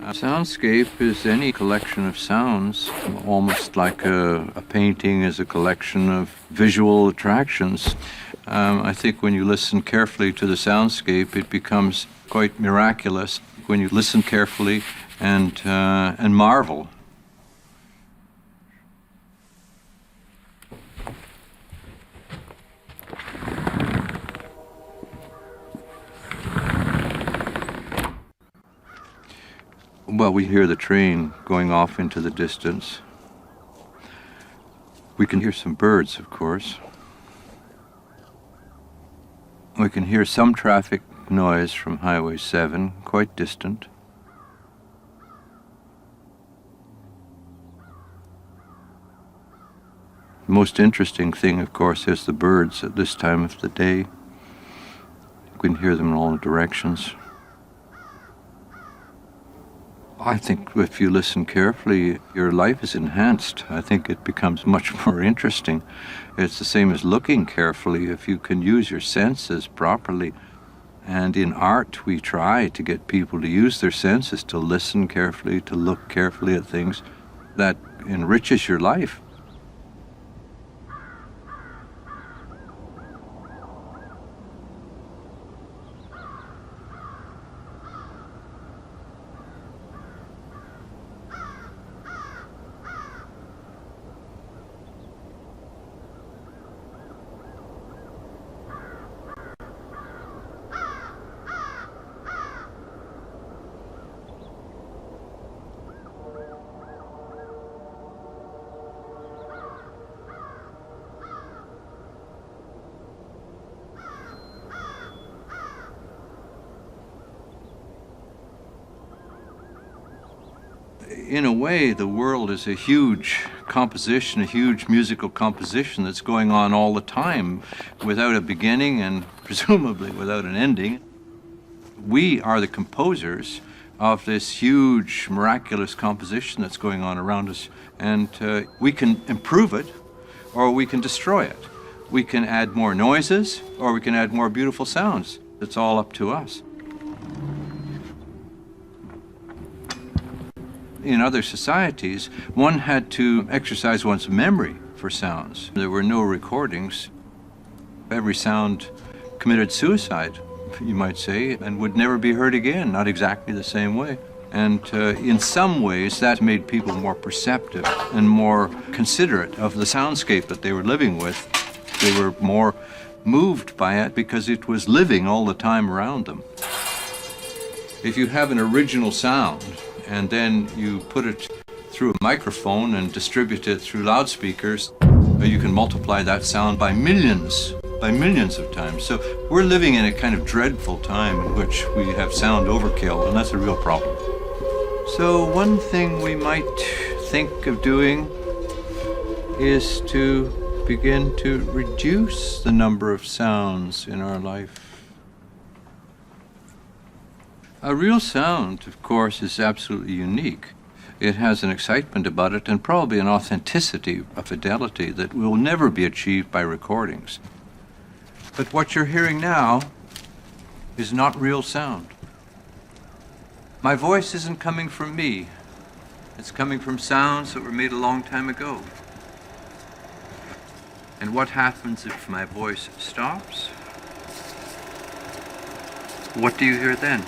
A soundscape is any collection of sounds, almost like a painting is a collection of visual attractions. I think when you listen carefully to the soundscape, it becomes quite miraculous when you listen carefully and marvel. Well, we hear the train going off into the distance. We can hear some birds, of course. We can hear some traffic noise from Highway 7, quite distant. The most interesting thing, of course, is the birds at this time of the day. You can hear them in all directions. I think if you listen carefully, your life is enhanced. I think it becomes much more interesting. It's the same as looking carefully. If you can use your senses properly, and in art we try to get people to use their senses, to listen carefully, to look carefully at things, that enriches your life. In a way, the world is a huge composition, a huge musical composition that's going on all the time without a beginning and presumably without an ending. We are the composers of this huge, miraculous composition that's going on around us, and we can improve it or we can destroy it. We can add more noises or we can add more beautiful sounds. It's all up to us. In other societies, one had to exercise one's memory for sounds. There were no recordings. Every sound committed suicide, you might say, and would never be heard again, not exactly the same way. And in some ways, that made people more perceptive and more considerate of the soundscape that they were living with. They were more moved by it because it was living all the time around them. If you have an original sound, and then you put it through a microphone and distribute it through loudspeakers, you can multiply that sound by millions of times. So we're living in a kind of dreadful time in which we have sound overkill, and that's a real problem. So one thing we might think of doing is to begin to reduce the number of sounds in our life. A real sound, of course, is absolutely unique. It has an excitement about it and probably an authenticity, a fidelity that will never be achieved by recordings. But what you're hearing now is not real sound. My voice isn't coming from me. It's coming from sounds that were made a long time ago. And what happens if my voice stops? What do you hear then?